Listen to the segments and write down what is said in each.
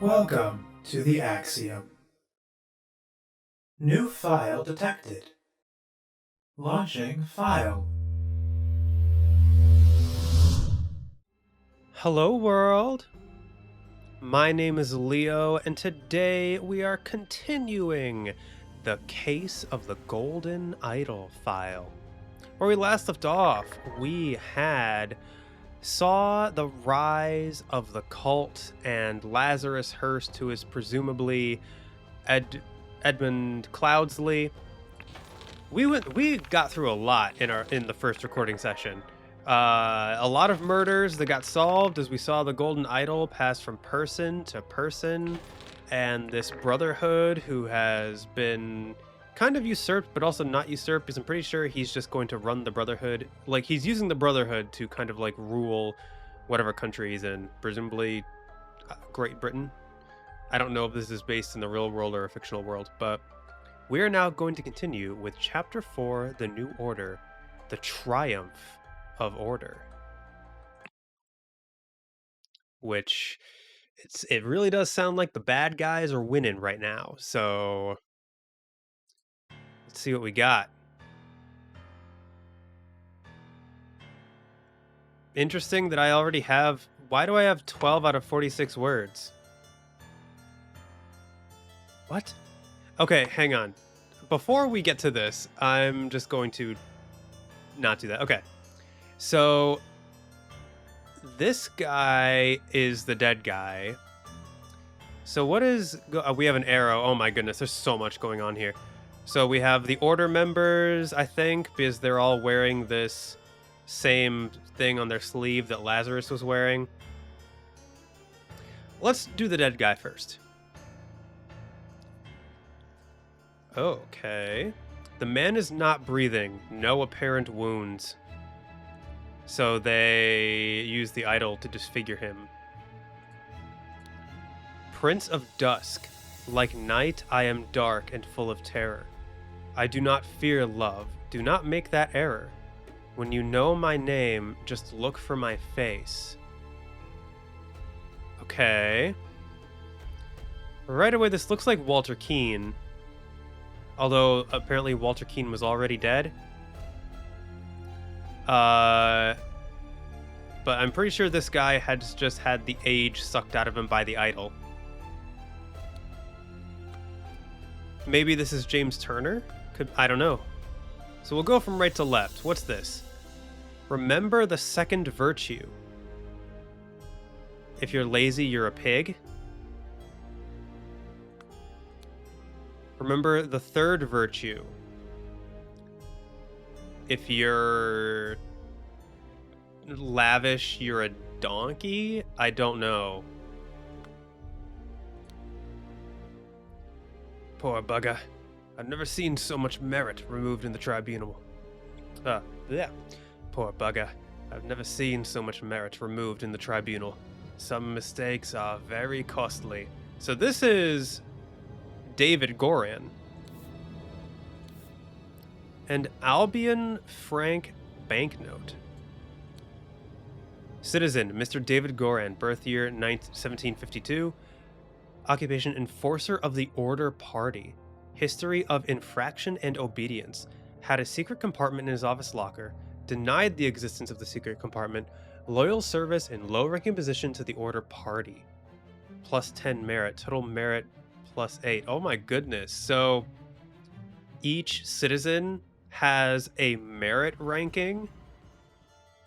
Welcome to the Axiom. New file detected. Launching file. Hello world! My name is Leo, and today we are continuing the case of the Golden Idol file. Where we last left off, we saw the rise of the cult and Lazarus Hurst, who is presumably Edmund Cloudsley. We got through a lot in the first recording session. A lot of murders that got solved as we saw the Golden Idol pass from person to person, and this Brotherhood who has been kind of usurped, but also not usurped, because I'm pretty sure he's just going to run the Brotherhood. Like, he's using the Brotherhood to kind of like rule whatever country he's in, presumably Great Britain. I don't know if this is based in the real world or a fictional world, but we are now going to continue with Chapter 4, The New Order, The Triumph of Order. Which, it really does sound like the bad guys are winning right now, so let's see what we got. Interesting that I already have... Why do I have 12 out of 46 words? What? Okay, hang on. Before we get to this, I'm just going to not do that. Okay. So, this guy is the dead guy. So what is... we have an arrow. Oh my goodness, there's so much going on here. So we have the Order members, I think, because they're all wearing this same thing on their sleeve that Lazarus was wearing. Let's do the dead guy first. Okay. The man is not breathing. No apparent wounds. So they use the idol to disfigure him. Prince of Dusk. Like night, I am dark and full of terror. I do not fear love. Do not make that error. When you know my name, just look for my face. Okay. Right away, this looks like Walter Keane. Although, apparently Walter Keane was already dead. But I'm pretty sure this guy had just had the age sucked out of him by the idol. Maybe this is James Turner? I don't know. So we'll go from right to left. What's this? Remember the second virtue. If you're lazy, you're a pig. Remember the third virtue. If you're lavish, you're a donkey? I don't know. Poor bugger. I've never seen so much merit removed in the tribunal. Yeah. Poor bugger. I've never seen so much merit removed in the tribunal. Some mistakes are very costly. So this is David Goran. And Albion Frank Banknote. Citizen, Mr. David Goran, birth year 1752. Occupation, Enforcer of the Order Party. History of infraction and obedience. Had a secret compartment in his office locker. Denied the existence of the secret compartment. Loyal service in low-ranking position to the Order Party. Plus 10 merit. Total merit plus 8. Oh my goodness. So each citizen has a merit ranking,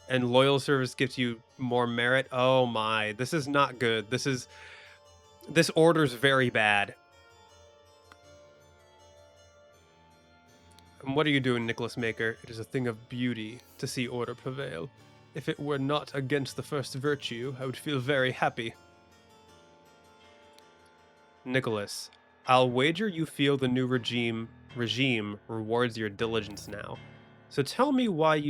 and loyal service gives you more merit. Oh my, this is not good. This order's very bad. And what are you doing, Nicholas Maker? It is a thing of beauty to see order prevail. If it were not against the first virtue, I would feel very happy. Nicholas, I'll wager you feel the new regime rewards your diligence now. So tell me why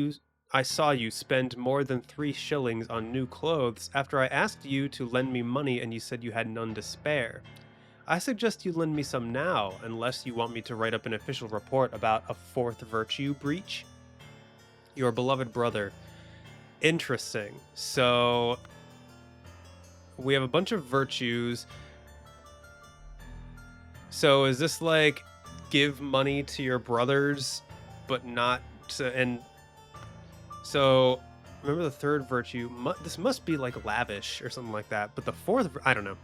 I saw you spend more than 3 shillings on new clothes after I asked you to lend me money and you said you had none to spare. I suggest you lend me some now, unless you want me to write up an official report about a 4th virtue breach. Your beloved brother. Interesting. So we have a bunch of virtues. So is this like give money to your brothers, but not to, and so remember the third virtue, this must be like lavish or something like that, but the fourth, I don't know.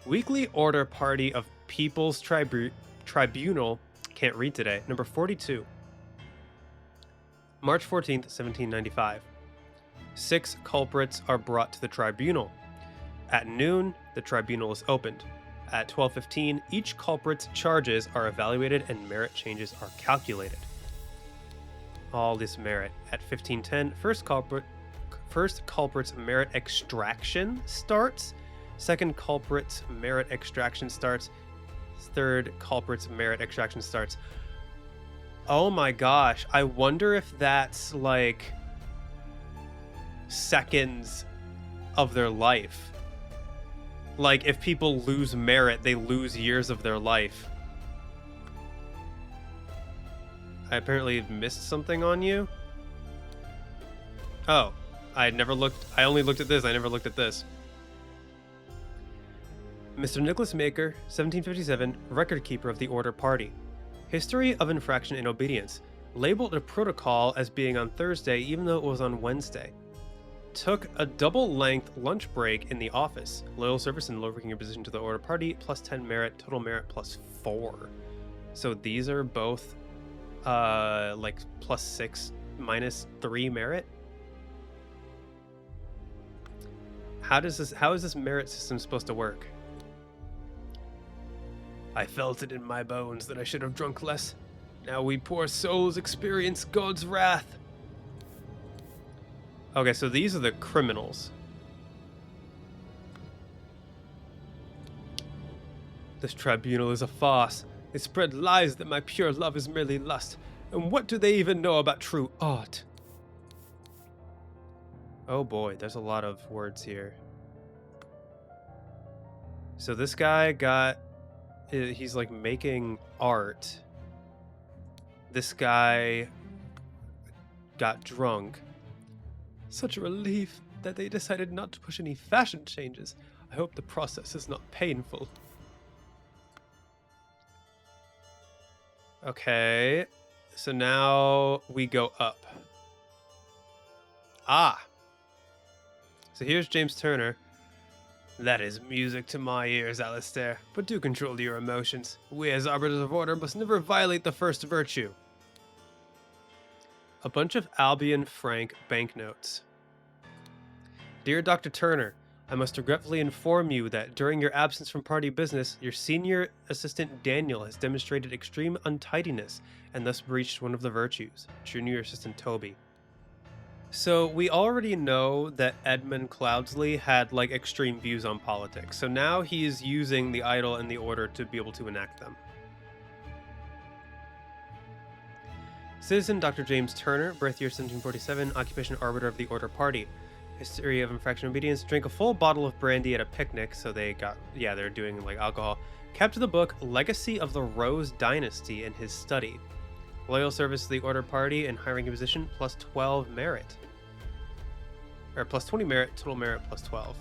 Weekly order party of People's Tribunal, can't read today, number 42. March 14th, 1795. 6 culprits are brought to the tribunal. At noon, the tribunal is opened. At 12:15, each culprit's charges are evaluated and merit changes are calculated. All this merit. At 15:10, first culprit's merit extraction starts. Second culprit's merit extraction starts. Third culprit's merit extraction starts. Oh my gosh, I wonder if that's like seconds of their life. Like, if people lose merit, they lose years of their life. I apparently missed something on you. Oh, I only looked at this, I never looked at this. Mr. Nicholas Maker, 1757, record keeper of the Order Party. History of infraction in obedience. Labeled a protocol as being on Thursday even though it was on Wednesday. Took a double-length lunch break in the office. Loyal service and lowering your position to the Order Party, plus 10 merit, total merit plus 4. So these are both like plus 6 minus 3 merit. How is this merit system supposed to work? I felt it in my bones that I should have drunk less. Now we poor souls experience God's wrath. Okay, so these are the criminals. This tribunal is a farce. They spread lies that my pure love is merely lust. And what do they even know about true art? Oh boy, there's a lot of words here. So this guy he's like making art. This guy got drunk. Such a relief that they decided not to push any fashion changes. I hope the process is not painful. Okay, so now we go up. Ah! So here's James Turner. That is music to my ears, Alistair, but do control your emotions. We as arbiters of order must never violate the first virtue. A bunch of Albion franc banknotes. Dear Dr. Turner, I must regretfully inform you that during your absence from party business, your senior assistant Daniel has demonstrated extreme untidiness and thus breached one of the virtues. Junior assistant Toby. So we already know that Edmund Cloudsley had like extreme views on politics. So now he's using the idol and the order to be able to enact them. Citizen Dr. James Turner, birth year 1747, occupation arbiter of the Order Party. History of infraction obedience, drank a full bottle of brandy at a picnic, so they're doing like alcohol. Kept the book Legacy of the Rose Dynasty in his study. Loyal service to the Order Party and high ranking position, plus 12 merit. Or plus 20 merit, total merit plus 12.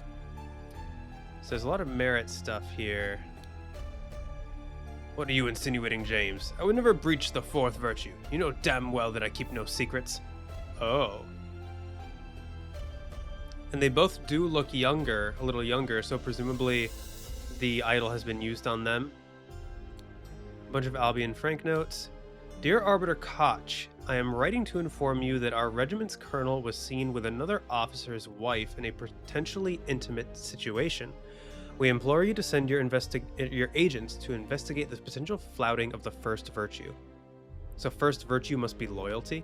So there's a lot of merit stuff here. What are you insinuating, James? I would never breach the fourth virtue. You know damn well that I keep no secrets. Oh. And they both do look younger, a little younger, so presumably the idol has been used on them. A bunch of Albion franc notes. Dear Arbiter Koch, I am writing to inform you that our regiment's colonel was seen with another officer's wife in a potentially intimate situation. We implore you to send your agents to investigate this potential flouting of the first virtue. So first virtue must be loyalty.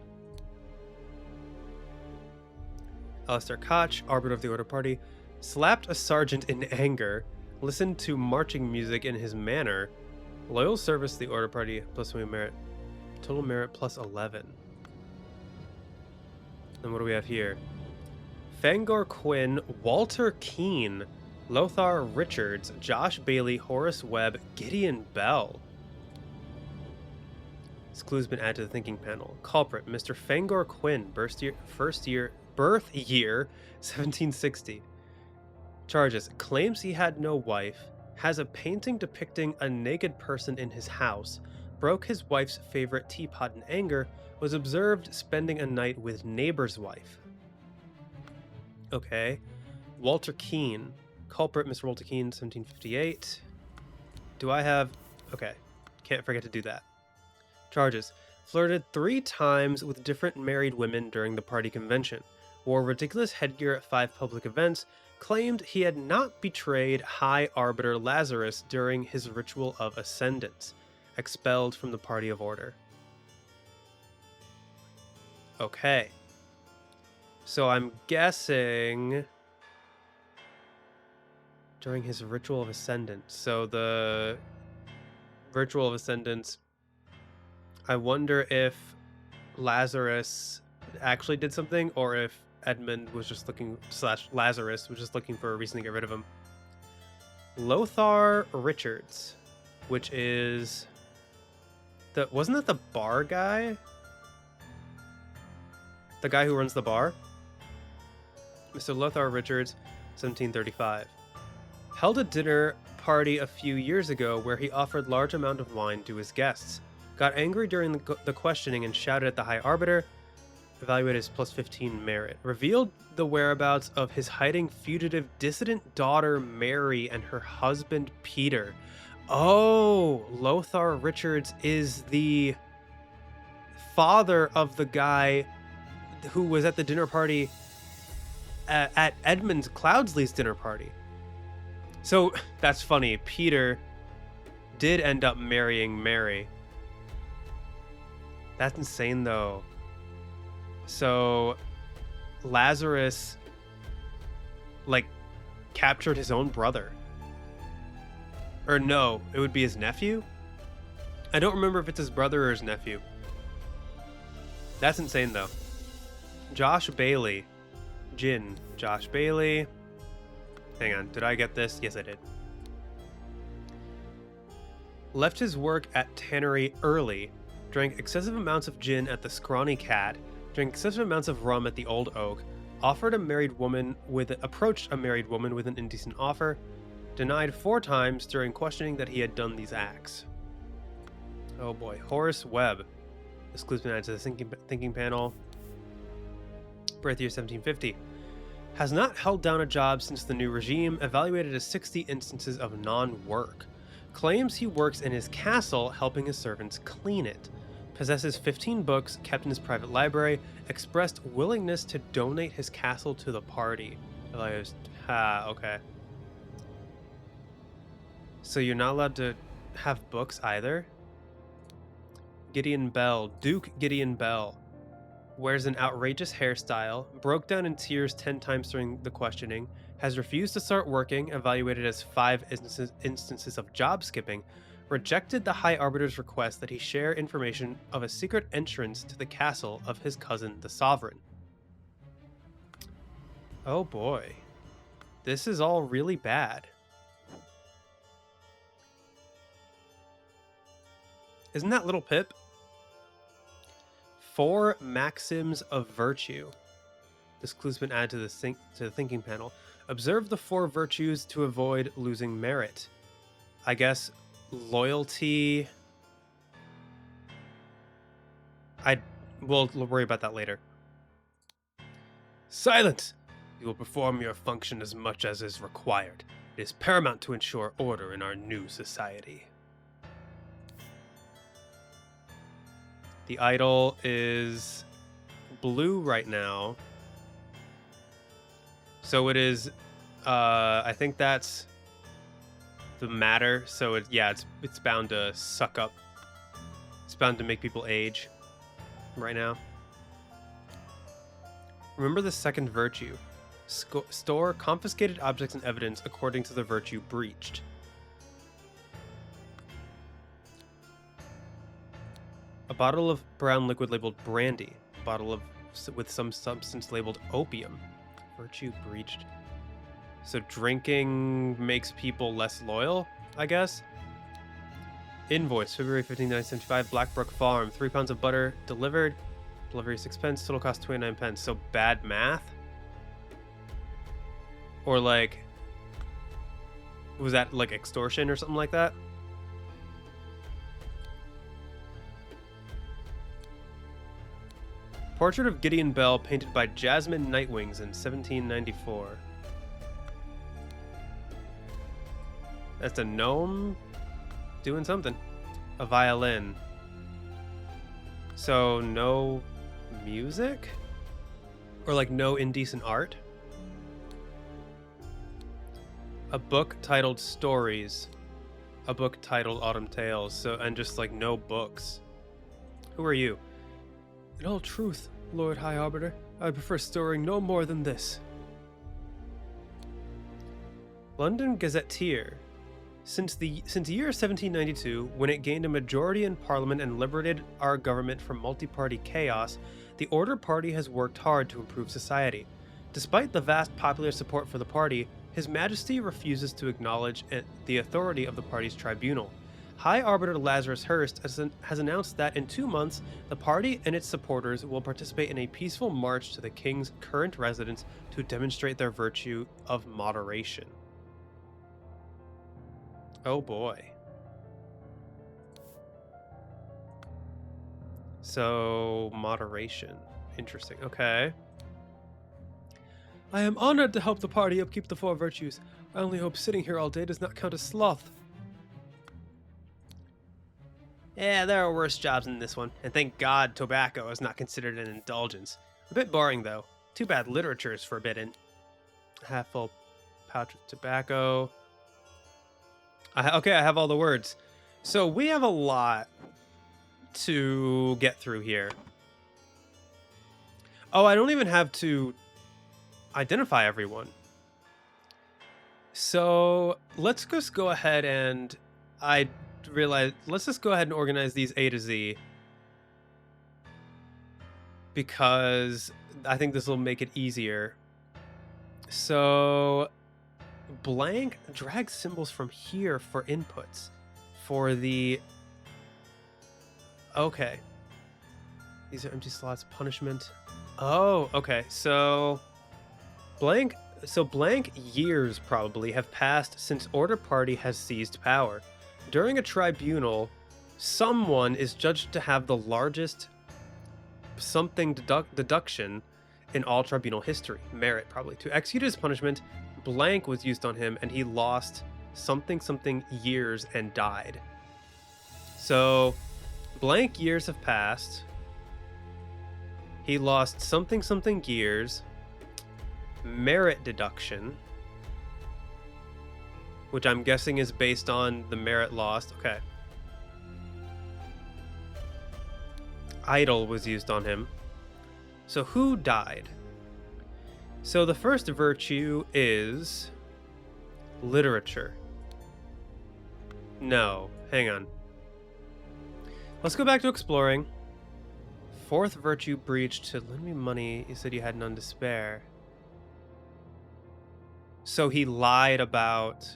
Alistair Koch, arbiter of the Order Party, slapped a sergeant in anger, listened to marching music in his manor. Loyal service to the Order Party, plus 20 merit. Total merit plus 11. And what do we have here? Fangor Quinn, Walter Keane, Lothar Richards, Josh Bailey, Horace Webb, Gideon Bell. This clue's been added to the thinking panel. Culprit, Mr. Fangor Quinn, birth year 1760. Charges, claims he had no wife, has a painting depicting a naked person in his house, broke his wife's favorite teapot in anger, was observed spending a night with neighbor's wife. Okay. Walter Keane. Culprit, Mr. Walter Keane, 1758. Do I have... Okay. Can't forget to do that. Charges. Flirted 3 times with different married women during the party convention. Wore ridiculous headgear at 5 public events. Claimed he had not betrayed High Arbiter Lazarus during his ritual of ascendance. Expelled from the party of order. Okay. So I'm guessing during his ritual of ascendance. So the ritual of ascendance, I wonder if Lazarus actually did something, or if Edmund was just looking, / Lazarus was just looking for a reason to get rid of him. Lothar Richards, which is the, wasn't that the bar guy? The guy who runs the bar? Mr. Lothar Richards, 1735. Held a dinner party a few years ago where he offered large amount of wine to his guests. Got angry during the questioning and shouted at the High Arbiter. Evaluated as plus 15 merit. Revealed the whereabouts of his hiding fugitive dissident daughter Mary and her husband Peter. Oh, Lothar Richards is the father of the guy who was at the dinner party at Edmund Cloudsley's dinner party. So that's funny. Peter did end up marrying Mary. That's insane, though. So Lazarus, like, captured his own brother. Or no, it would be his nephew? I don't remember if it's his brother or his nephew. That's insane, though. Josh Bailey. Josh Bailey. Hang on, did I get this? Yes, I did. Left his work at Tannery early. Drank excessive amounts of gin at the Scrawny Cat. Drank excessive amounts of rum at the Old Oak. Approached a married woman with an indecent offer. Denied 4 times during questioning that he had done these acts. Oh boy. Horace Webb. This clue's been added to the thinking panel. Birth year 1750. Has not held down a job since the new regime, evaluated as 60 instances of non-work. Claims he works in his castle, helping his servants clean it. Possesses 15 books kept in his private library, expressed willingness to donate his castle to the party. Okay. So you're not allowed to have books either? Gideon Bell, Duke Gideon Bell. Wears an outrageous hairstyle, broke down in tears 10 times during the questioning, has refused to start working, evaluated as 5 instances of job skipping, rejected the High Arbiter's request that he share information of a secret entrance to the castle of his cousin, the Sovereign. Oh boy. This is all really bad. Isn't that Little Pip? 4 maxims of virtue. This clue's been added to the thinking panel. Observe the 4 virtues to avoid losing merit. I guess loyalty. We'll worry about that later. Silence! You will perform your function as much as is required. It is paramount to ensure order in our new society. The idol is blue right now. So it is, I think that's the matter. So it's bound to suck up. It's bound to make people age right now. Remember the second virtue. Store confiscated objects and evidence according to the virtue breached. A bottle of brown liquid labeled brandy. A bottle with some substance labeled opium. Virtue breached. So drinking makes people less loyal, I guess? Invoice, February 15, 1975, Blackbrook Farm. 3 pounds of butter delivered. Delivery 6 pence. Total cost 29 pence. So bad math? Or like... Was that like extortion or something like that? Portrait of Gideon Bell painted by Jasmine Nightwings in 1794. That's a gnome doing something. A violin. So no music? Or like no indecent art? A book titled Stories. A book titled Autumn Tales. So, and just like no books. Who are you? In all truth, Lord High Arbiter, I prefer storing no more than this. London Gazetteer. Since the year 1792, when it gained a majority in Parliament and liberated our government from multi-party chaos, the Order Party has worked hard to improve society. Despite the vast popular support for the party, His Majesty refuses to acknowledge the authority of the party's tribunal. High Arbiter Lazarus Hurst has announced that in 2 months, the party and its supporters will participate in a peaceful march to the king's current residence to demonstrate their virtue of moderation. Oh boy. So, moderation. Interesting. Okay. I am honored to help the party upkeep the 4 virtues. I only hope sitting here all day does not count as sloth. Yeah, there are worse jobs than this one, and thank God tobacco is not considered an indulgence. A bit boring, though. Too bad literature is forbidden. Half full pouch of tobacco. Okay, I have all the words. So we have a lot to get through here. Oh, I don't even have to identify everyone. So let's just go ahead and let's just go ahead and organize these A to Z, because I think this will make it easier. So blank drag symbols from here for inputs for the okay, these are empty slots. Punishment. Oh, okay. So blank years probably have passed since Order Party has seized power. During a tribunal, someone is judged to have the largest something deduction in all tribunal history. Merit, probably. To execute his punishment, blank was used on him, and he lost something years and died. So blank years have passed. He lost something years. Merit deduction, which I'm guessing is based on the merit lost. Okay. Idol was used on him. So who died? So the first virtue is literature. No, hang on. Let's go back to exploring. 4th virtue breach to lend me money. You said you had none to spare. So he lied about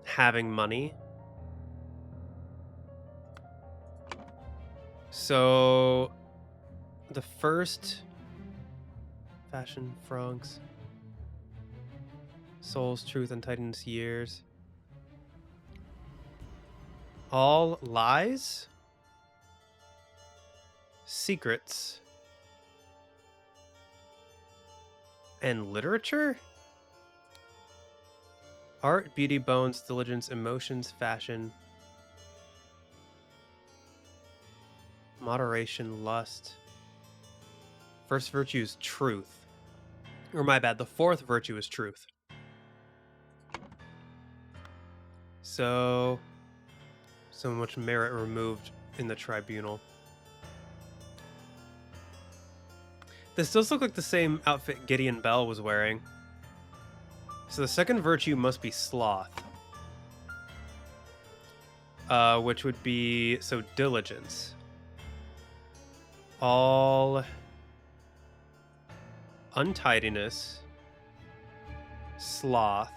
having money. So the first fashion frogs, souls, truth, and tidiness years. All lies, secrets, and literature? Art, beauty, bones, diligence, emotions, fashion, moderation, lust. First virtue is truth. Or my bad, the 4th virtue is truth. So much merit removed in the tribunal. This does look like the same outfit Gideon Bell was wearing. So the 2nd virtue must be sloth. Which would be, so diligence. All untidiness, sloth.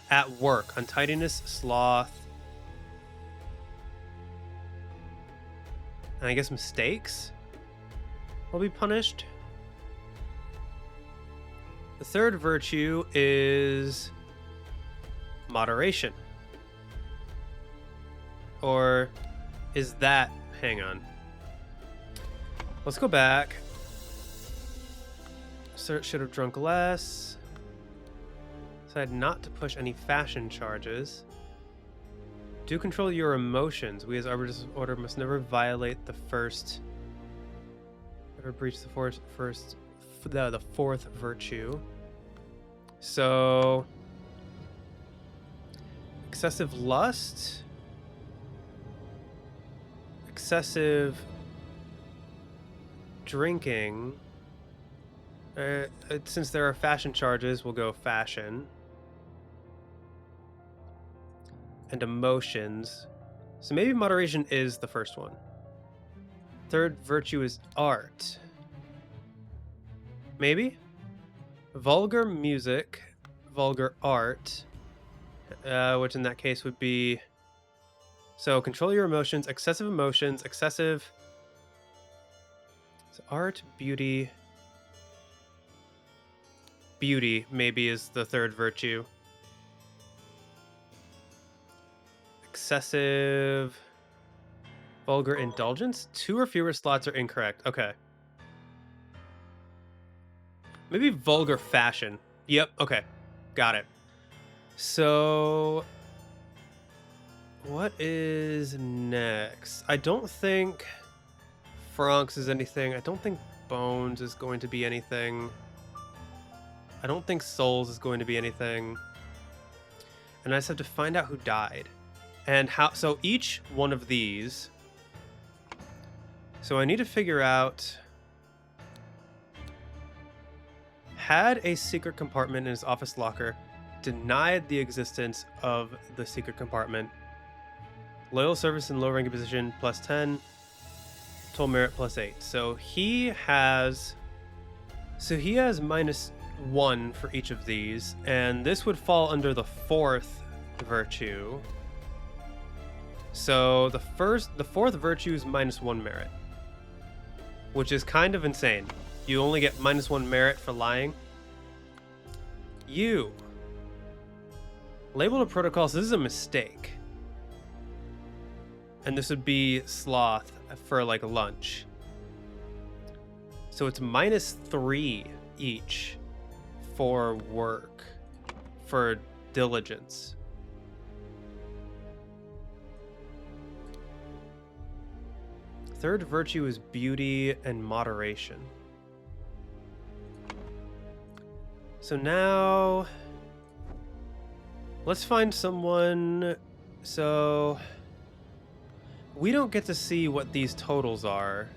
At work, untidiness, sloth. And I guess mistakes will be punished. The third virtue is moderation. Or is that... Hang on. Let's go back. Should have drunk less. Decided not to push any fashion charges. Do control your emotions. We as Arbiters of Order must never violate the first... Never breach the the fourth virtue. So... Excessive lust... Excessive drinking. Since there are fashion charges, we'll go fashion. And emotions. So maybe moderation is the first one. Third virtue is art. Maybe? Vulgar music, vulgar art, which in that case would be... So control your emotions, excessive... So art, beauty... Beauty, maybe, is the third virtue. Excessive... Vulgar indulgence? 2 or fewer slots are incorrect. Okay. Maybe vulgar fashion. Yep, okay. Got it. So... What is next? I don't think Franks is anything. I don't think Bones is going to be anything. I don't think Souls is going to be anything. And I just have to find out who died. And how... So each one of these... So I need to figure out... Had a secret compartment in his office locker, denied the existence of the secret compartment. Loyal service in low ranking position, +10. Total merit, +8. So he has... So he has -1 for each of these, and this would fall under the fourth virtue. So the fourth virtue is -1 merit, which is kind of insane. You only get -1 merit for lying. You labeled a protocol, so this is a mistake. And this would be sloth for like lunch. So it's -3 each for work, for diligence. Third virtue is beauty and moderation. So now let's find someone. So we don't get to see what these totals are.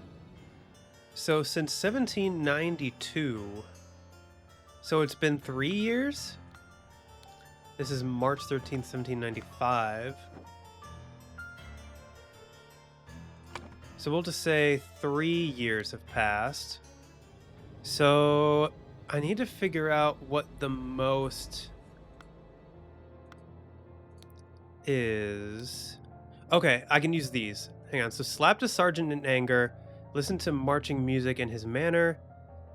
So since 1792, so it's been 3 years. This is March 13th, 1795. So we'll just say 3 years have passed. So I need to figure out what the most is. Okay, I can use these. Hang on. So slapped a sergeant in anger, listened to marching music in his manner,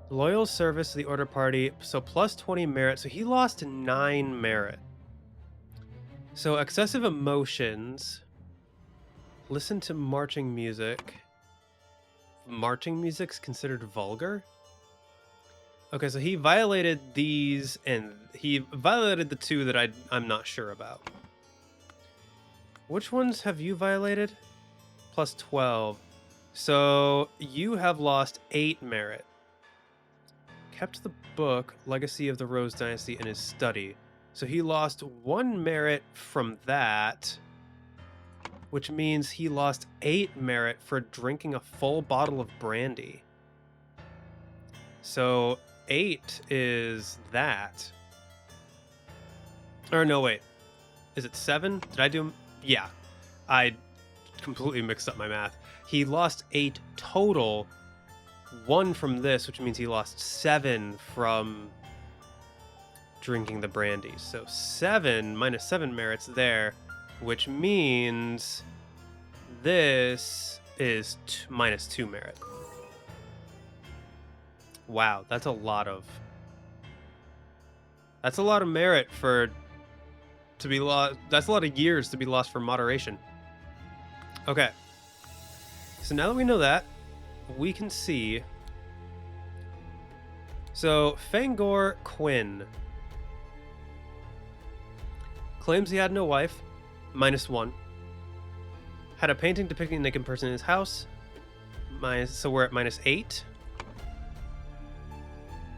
loyal service to the order party, so +20 merit. So he lost 9 merit. So excessive emotions, listen to marching music. Marching music's considered vulgar? Okay, so he violated these, and he violated the 2 that I'm not sure about. Which ones have you violated? +12. So you have lost 8 merit. Kept the book, Legacy of the Rose Dynasty, in his study. So he lost 1 merit from that, which means he lost 8 merit for drinking a full bottle of brandy. So 8 is that. Or no, wait. Is it 7? Did I do... Yeah. I completely mixed up my math. He lost 8 total. 1 from this, which means he lost 7 from drinking the brandy. So 7 -7 merits there, which means this is -2 merit. Wow, that's a lot of That's a lot of merit to be lost. That's a lot of years to be lost for moderation. Okay. So now that we know that, we can see. So Fangor Quinn claims he had no wife, -1. Had a painting depicting a naked person in his house, so we're at -8.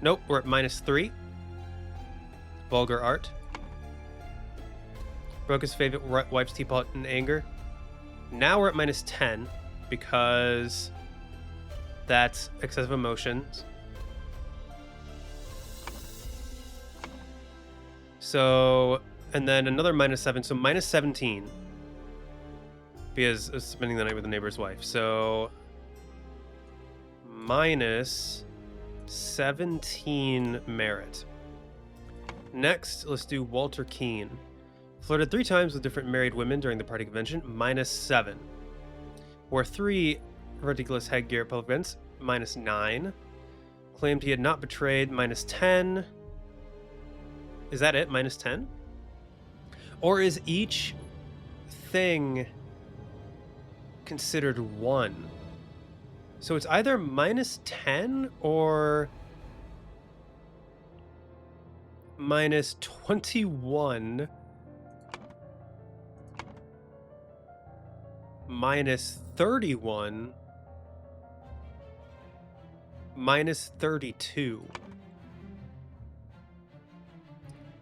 Nope, we're at -3. Vulgar art. Broke his favorite wife's teapot in anger. Now we're at -10 because that's excessive emotions. So, and then another -7, so -17 because of spending the night with the neighbor's wife. So -17 merit. Next, let's do Walter Keane. Flirted 3 times with different married women during the party convention, -7. Wore 3 ridiculous headgear at public events, -9. Claimed he had not betrayed, -10. Is that it? -10? Or is each thing considered 1? So it's either -10 or -21, -31, -32.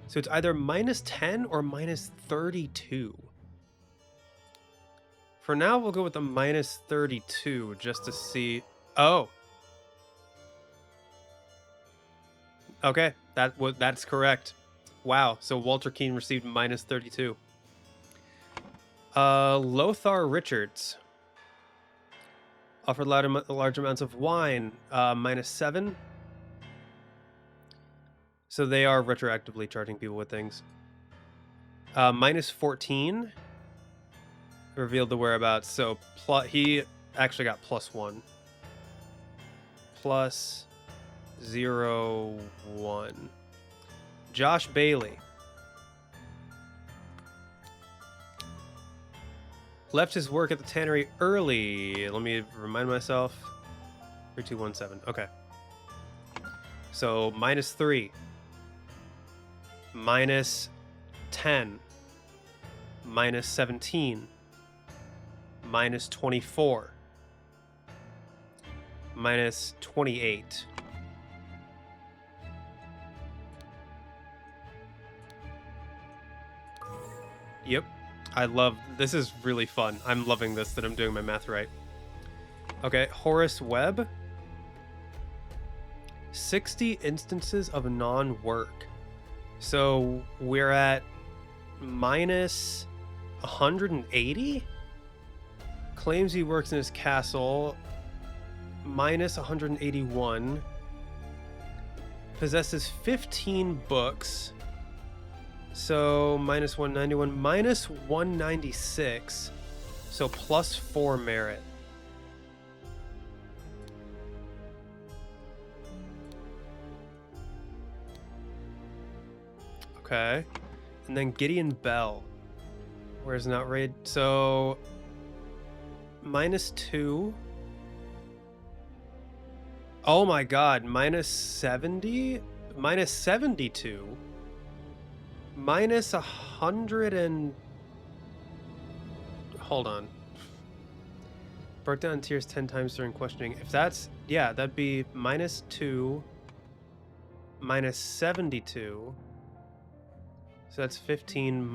So it's either -10 or -32. For now, we'll go with the -32 just to see. Oh. Okay, that's correct. Wow, so Walter Keane received -32. Lothar Richards offered large amounts of wine, -7. So they are retroactively charging people with things. -14 revealed the whereabouts. So he actually got +1. +0, 1. Josh Bailey left his work at the tannery early. Let me remind myself. 3217. Okay. So -3, -10, -17, -24, -28. Yep. This is really fun. I'm loving this, that I'm doing my math right. Okay, Horace Webb. 60 instances of non-work. So we're at -180. Claims he works in his castle. -181. Possesses 15 books. So -191, -196. So +4 merit. Okay. And then Gideon Bell. Where's an outrage? So -2. Oh my god, -70, -72, -100 and hold on. Broke down in tears 10 times during questioning. If that's, yeah, that'd be -2, -72. So that's 15,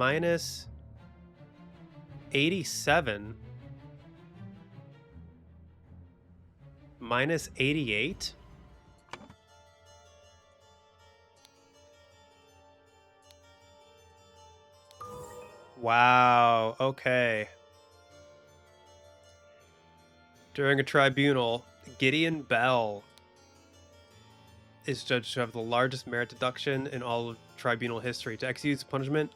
-87, -88. Wow, okay. During a tribunal, Gideon Bell is judged to have the largest merit deduction in all of tribunal history. To execute his punishment,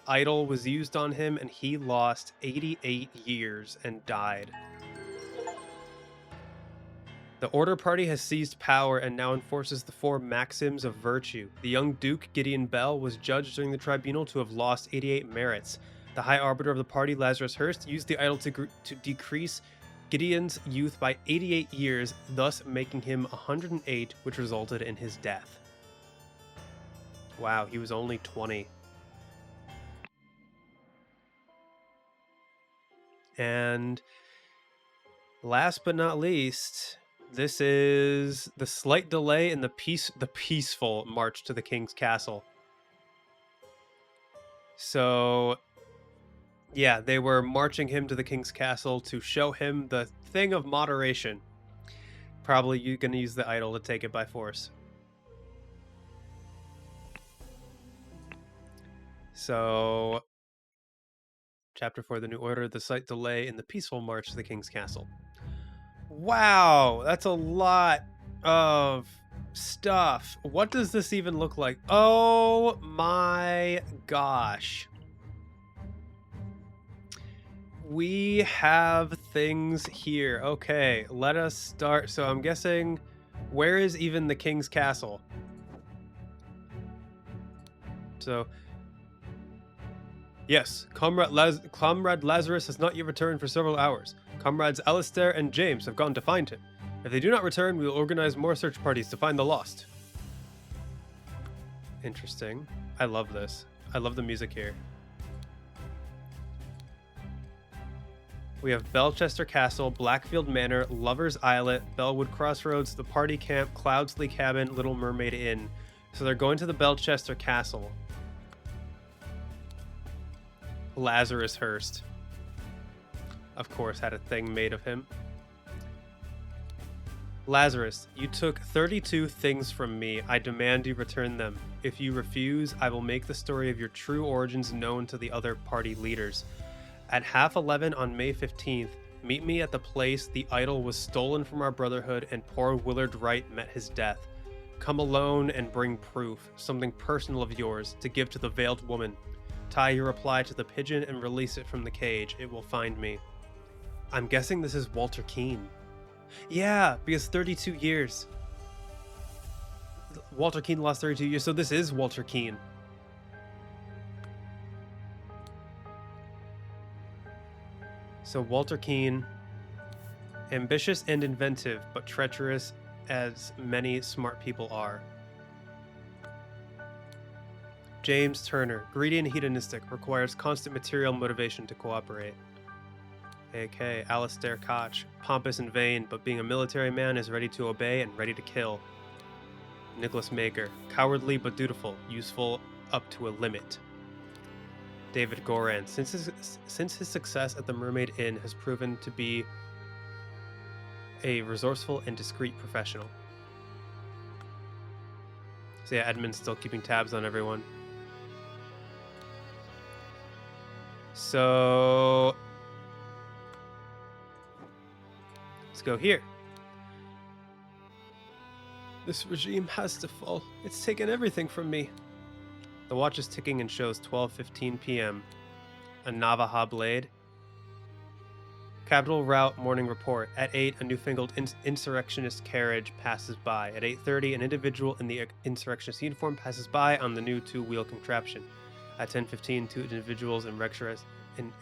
idol was used on him and he lost 88 years and died. The Order Party has seized power and now enforces the 4 maxims of virtue. The young Duke, Gideon Bell, was judged during the tribunal to have lost 88 merits. The High Arbiter of the party, Lazarus Hurst, used the idol to decrease Gideon's youth by 88 years, thus making him 108, which resulted in his death. Wow, he was only 20. And last but not least, this is the slight delay in the peaceful march to the king's castle. So, yeah, they were marching him to the king's castle to show him the thing of moderation. Probably you're going to use the idol to take it by force. So, Chapter 4, the New Order, the slight delay in the peaceful march to the king's castle. Wow, that's a lot of stuff. What does this even look like? Oh my gosh. We have things here. Okay, let us start. So I'm guessing, where is even the king's castle? So, yes, Comrade Lazarus has not yet returned for several hours. Comrades Alistair and James have gone to find him. If they do not return, we will organize more search parties to find the lost. Interesting. I love this. I love the music here. We have Belchester Castle, Blackfield Manor, Lover's Islet, Bellwood Crossroads, the Party Camp, Cloudsley Cabin, Little Mermaid Inn. So they're going to the Belchester Castle. Lazarus Hurst, of course, had a thing made of him. Lazarus, you took 32 things from me. I demand you return them. If you refuse, I will make the story of your true origins known to the other party leaders. At 11:30 on May 15th, meet me at the place the idol was stolen from our brotherhood and poor Willard Wright met his death. Come alone and bring proof, something personal of yours, to give to the veiled woman. Tie your reply to the pigeon and release it from the cage. It will find me. I'm guessing this is Walter Keane. Yeah, because 32 years. Walter Keane lost 32 years, so this is Walter Keane. So Walter Keane, ambitious and inventive, but treacherous as many smart people are. James Turner, greedy and hedonistic, requires constant material motivation to cooperate. AK, Alistair Koch, pompous and vain, but being a military man is ready to obey and ready to kill. Nicholas Maker, cowardly but dutiful, useful up to a limit. David Goran, since his success at the Mermaid Inn has proven to be a resourceful and discreet professional. So yeah, Edmund's still keeping tabs on everyone. So let's go here. This regime has to fall. It's taken everything from me. The watch is ticking and shows 12:15 p.m. A Navajo blade. Capital Route morning report. At 8, a newfangled insurrectionist carriage passes by. At 8:30, an individual in the insurrectionist uniform passes by on the new 2-wheel contraption. At 10:15, 2 individuals in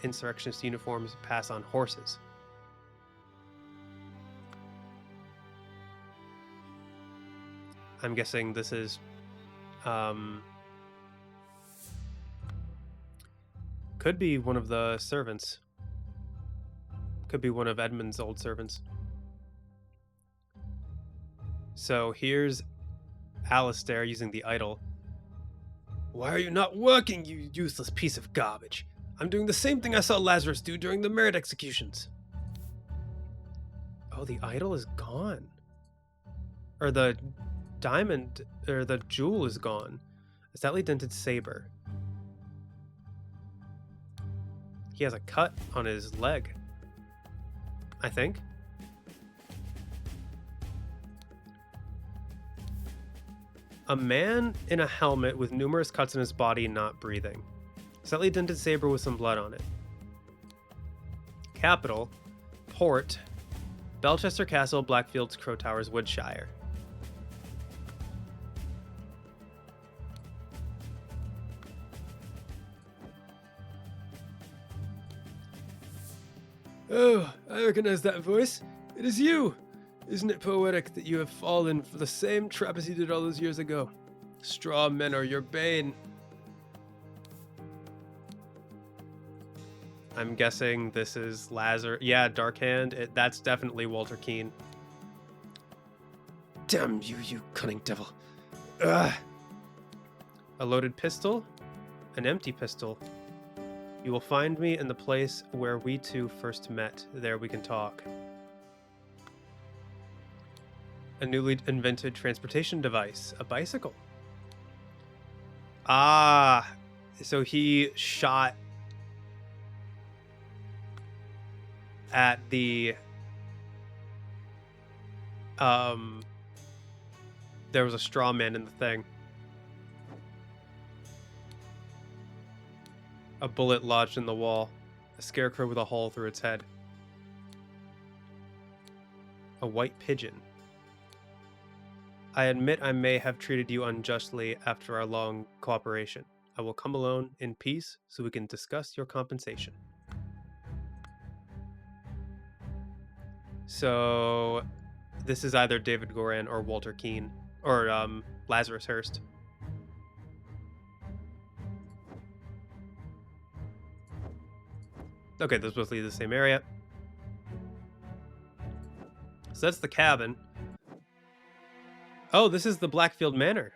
insurrectionist uniforms pass on horses. I'm guessing this is could be one of the servants. Could be one of Edmund's old servants. So here's Alistair using the idol. Why are you not working, you useless piece of garbage? I'm doing the same thing I saw Lazarus do during the merit executions. Oh, the idol is gone. Or the diamond, or the jewel is gone. A sadly dented saber. He has a cut on his leg, I think. A man in a helmet with numerous cuts on his body not breathing. Slightly dented saber with some blood on it. Capital, port, Belchester Castle, Blackfields, Crow Towers, Woodshire. Oh, I recognize that voice. It is you! Isn't it poetic that you have fallen for the same trap as you did all those years ago? Straw men are your bane. I'm guessing this is Lazar. Yeah, Darkhand. That's definitely Walter Keane. Damn you, you cunning devil. Ugh. A loaded pistol, an empty pistol. You will find me in the place where we two first met. There we can talk. A newly invented transportation device, a bicycle. Ah, so he shot at the there was a straw man in the thing. A bullet lodged in the wall. A scarecrow with a hole through its head. A white pigeon. I admit I may have treated you unjustly after our long cooperation. I will come alone in peace so we can discuss your compensation. So this is either David Goran or Walter Keane or Lazarus Hurst. Okay, those both lead to the same area. So that's the cabin. Oh, this is the Blackfield Manor.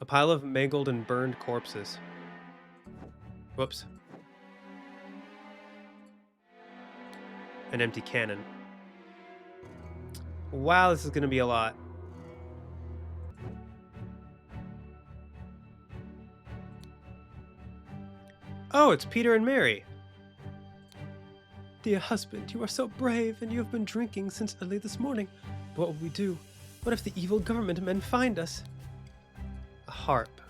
A pile of mangled and burned corpses. Whoops. An empty cannon. Wow, this is going to be a lot. Oh, it's Peter and Mary. Dear husband, you are so brave, and you have been drinking since early this morning. What will we do? What if the evil government men find us? A harp.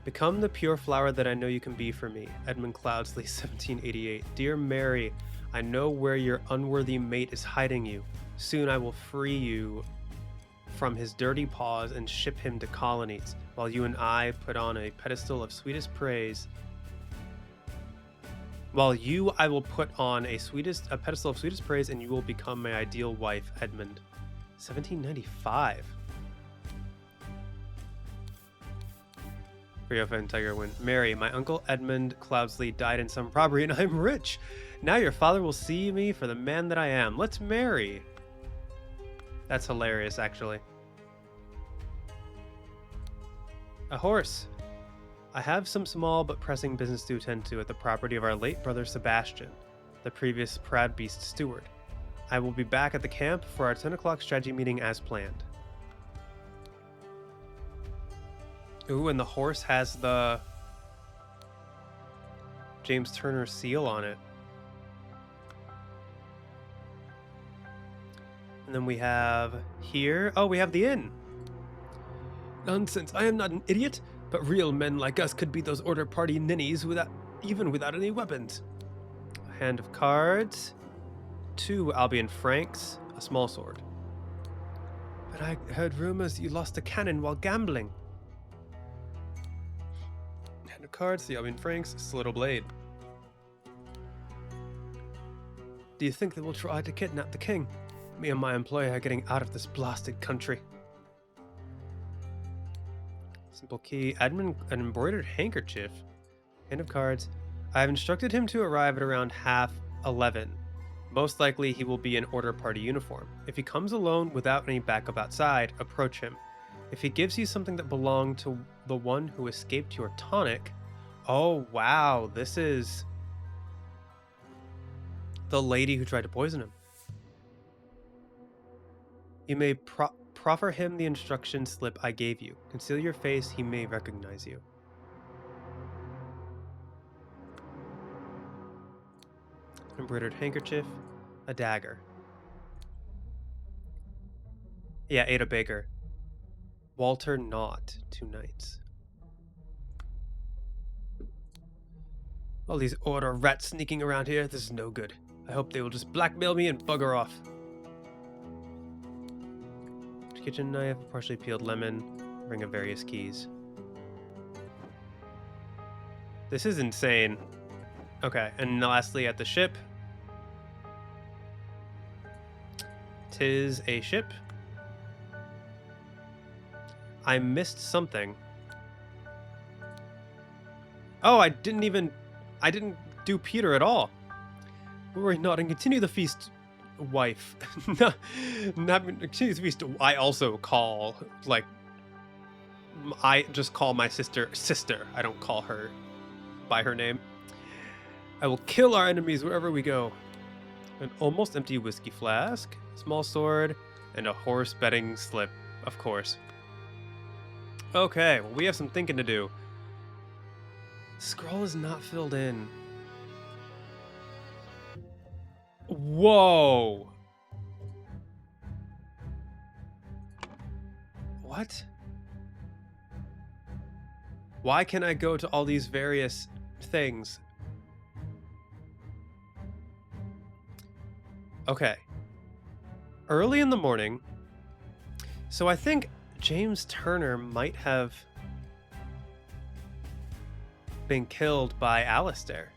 Become the pure flower that I know you can be for me. Edmund Cloudsley, 1788. Dear Mary, I know where your unworthy mate is hiding you. Soon I will free you from his dirty paws and ship him to colonies, while you and I put on a pedestal of sweetest praise. I will put on a pedestal of sweetest praise, and you will become my ideal wife, Edmund. 1795. Friofa and Tiger win. Mary, my uncle Edmund Cloudsley died in some robbery, and I'm rich. Now your father will see me for the man that I am. Let's marry. That's hilarious, actually. A horse. I have some small but pressing business to attend to at the property of our late brother Sebastian, the previous Prad Beast steward. I will be back at the camp for our 10 o'clock strategy meeting as planned. Ooh, and the horse has the James Turner seal on it. And then we have here, oh, we have the inn. Nonsense, I am not an idiot, but real men like us could beat those order party ninnies even without any weapons. A hand of cards, 2 Albion francs, a small sword. But I heard rumors you lost a cannon while gambling. Hand of cards, the Albion francs, a little blade. Do you think they will try to kidnap the king? Me and my employer are getting out of this blasted country. Simple key. An embroidered handkerchief. Hand of cards. I have instructed him to arrive at around 11:30. Most likely he will be in order party uniform. If he comes alone without any backup outside, approach him. If he gives you something that belonged to the one who escaped your tonic... Oh, wow. This is the lady who tried to poison him. You may proffer him the instruction slip I gave you. Conceal your face, he may recognize you. Embroidered handkerchief, a dagger. Yeah, Ada Baker. Walter Knott, 2 knights. All these order rats sneaking around here. This is no good. I hope they will just blackmail me and bugger off. Kitchen knife, partially peeled lemon, ring of various keys. This is insane. Okay, and lastly at the ship. 'Tis a ship. I missed something. Oh, I didn't do Peter at all. Worry not and continue the feast, wife. Not continue the feast. I also call, like, I just call my sister. I don't call her by her name. I will kill our enemies wherever we go. An almost empty whiskey flask, small sword, and a horse betting slip, of course. Okay, well, we have some thinking to do. Scroll is not filled in. Whoa! What? Why can I go to all these various things? Okay. Early in the morning. So I think James Turner might have been killed by Alistair.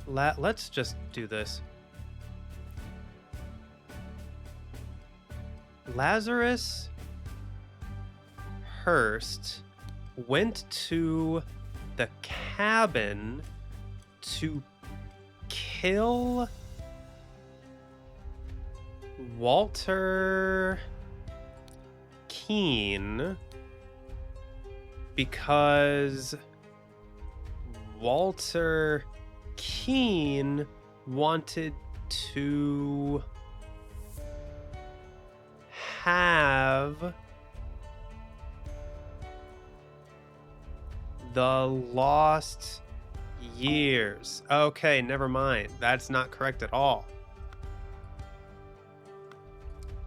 Let's just do this. Lazarus Hurst went to the cabin to kill Walter Keane because Walter Keane wanted to have the lost years. Okay, never mind. That's not correct at all.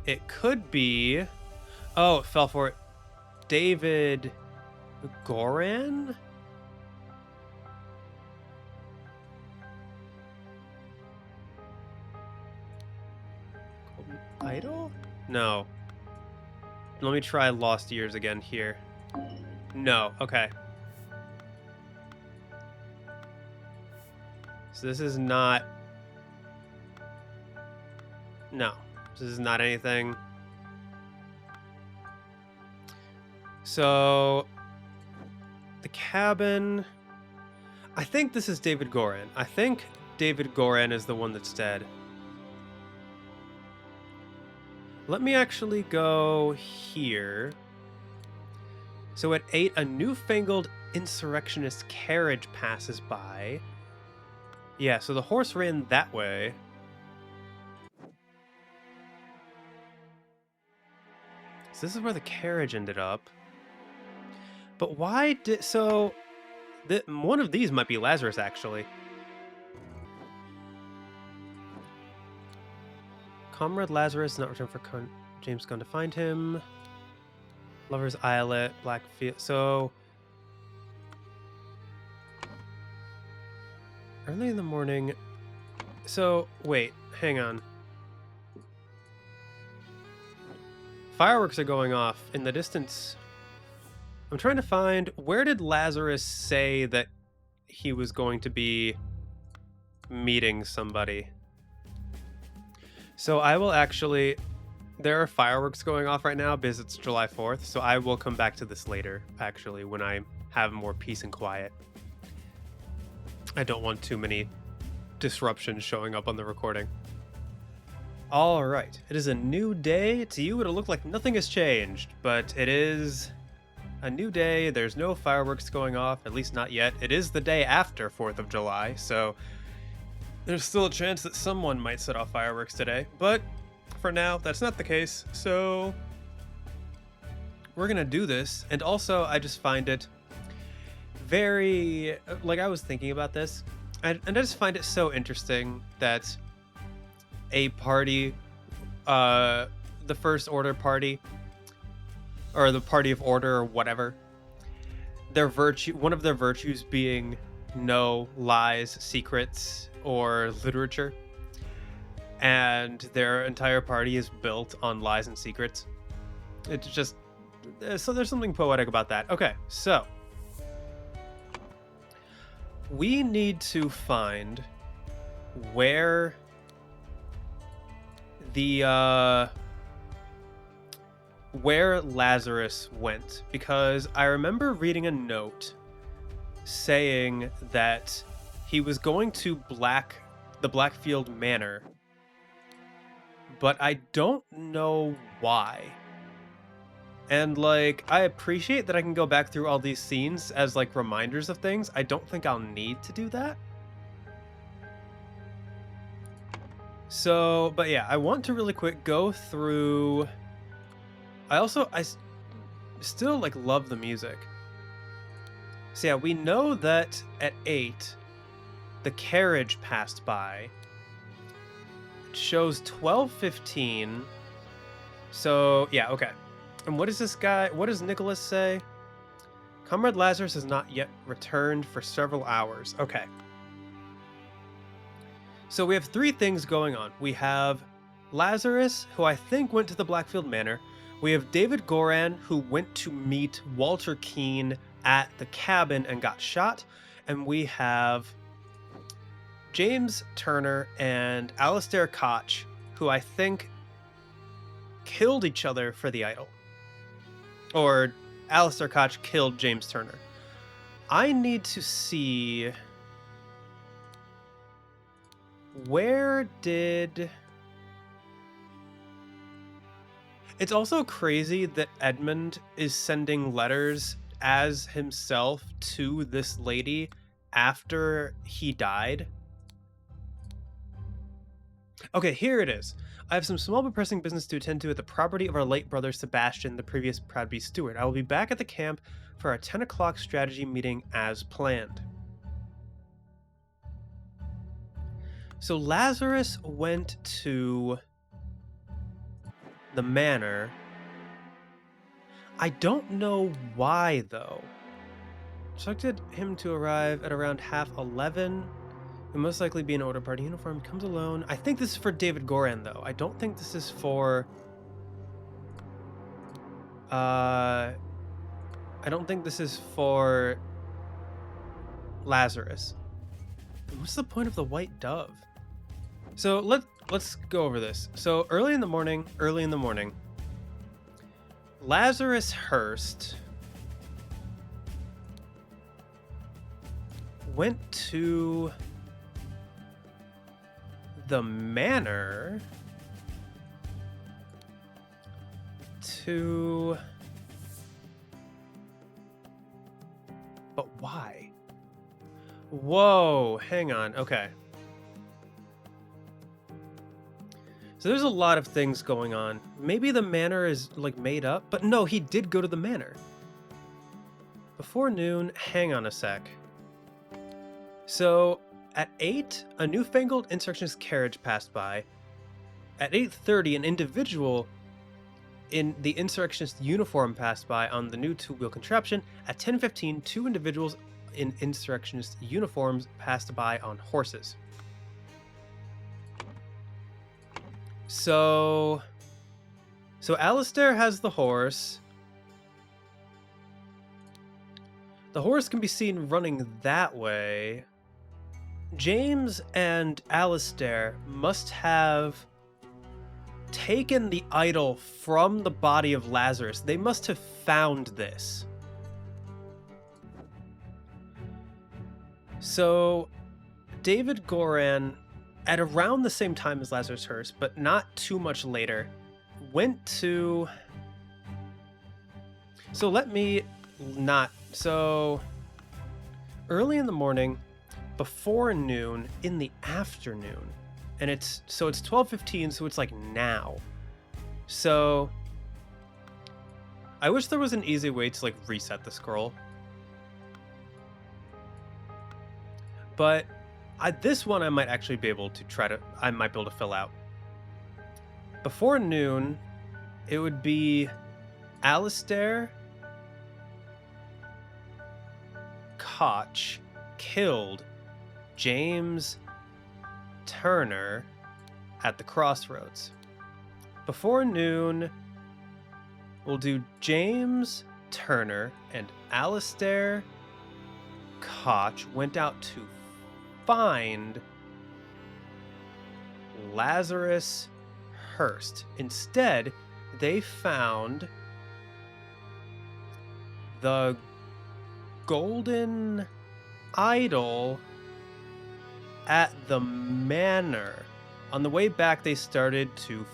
It could be... Oh, it fell for it. David Goran? Idol? No. Let me try Lost Years again here. No, okay. So this is not... No. This is not anything. So... The cabin... I think this is David Goran. I think David Goran is the one that's dead. Let me actually go here. So at 8, a newfangled insurrectionist carriage passes by. Yeah, so the horse ran that way. So this is where the carriage ended up. But why did... So... one of these might be Lazarus, actually. Comrade Lazarus not returned for James gone to find him. Lover's Islet, Blackfield. So... Early in the morning. So, wait, hang on. Fireworks are going off in the distance. I'm trying to find, where did Lazarus say that he was going to be meeting somebody? So I will actually, there are fireworks going off right now because it's July 4th, so I will come back to this later, actually, when I have more peace and quiet. I don't want too many disruptions showing up on the recording. All right, it is a new day. To you, it'll look like nothing has changed, but it is a new day. There's no fireworks going off, at least not yet. It is the day after 4th of July, so there's still a chance that someone might set off fireworks today, but for now, that's not the case, so we're gonna do this. And also, I just find it very, like, I was thinking about this, and I just find it so interesting that a party, the First Order party, or the Party of Order, or whatever, their virtue, one of their virtues being know lies, secrets, or literature, and their entire party is built on lies and secrets. It's just so there's something poetic about that. Okay, so we need to find where the where Lazarus went, because I remember reading a note saying that he was going to the Blackfield Manor, but I don't know why. And like, I appreciate that I can go back through all these scenes as like reminders of things. I don't think I'll need to do that. So, but yeah, I want to really quick go through. I still like love the music. So yeah, we know that at 8, the carriage passed by. It shows 12:15. So yeah, okay. And what does Nicholas say? Comrade Lazarus has not yet returned for several hours. Okay. So we have 3 things going on. We have Lazarus, who I think went to the Blackfield Manor. We have David Goran, who went to meet Walter Keane at the cabin and got shot. And we have James Turner and Alistair Koch, who I think killed each other for the idol. Or Alistair Koch killed James Turner. I need to see where did... It's also crazy that Edmund is sending letters as himself to this lady after he died. Okay, here it is. I have some small but pressing business to attend to at the property of our late brother Sebastian, the previous Proudby steward. I will be back at the camp for our 10 o'clock strategy meeting as planned. So Lazarus went to the manor. I don't know why, though. Instructed him to arrive at around 11:30. It most likely be an order party uniform. Comes alone. I think this is for David Goran, though. I don't think this is for... I don't think this is for Lazarus. What's the point of the white dove? So let's go over this. So early in the morning, Lazarus Hurst went to the manor to... But why? Whoa, hang on. Okay. So there's a lot of things going on. Maybe the manor is like made up, but no, he did go to the manor. Before noon, hang on a sec. So at 8, a newfangled insurrectionist carriage passed by. At 8:30, an individual in the insurrectionist uniform passed by on the new 2-wheel contraption. At 10:15, 2 individuals in insurrectionist uniforms passed by on horses. So Alistair has the horse. The horse can be seen running that way. James and Alistair must have taken the idol from the body of Lazarus. They must have found this. So David Goran, at around the same time as Lazarus Hurst, but not too much later, went to... early in the morning, before noon, in the afternoon. And it's 12:15, so it's like now. So I wish there was an easy way to like reset the scroll. But this one I might actually be able to fill out. Before noon, it would be Alistair, Koch, killed James Turner at the crossroads. Before noon, we'll do James Turner and Alistair Koch went out to find Lazarus Hurst. Instead, they found the golden idol at the manor. On the way back, they started to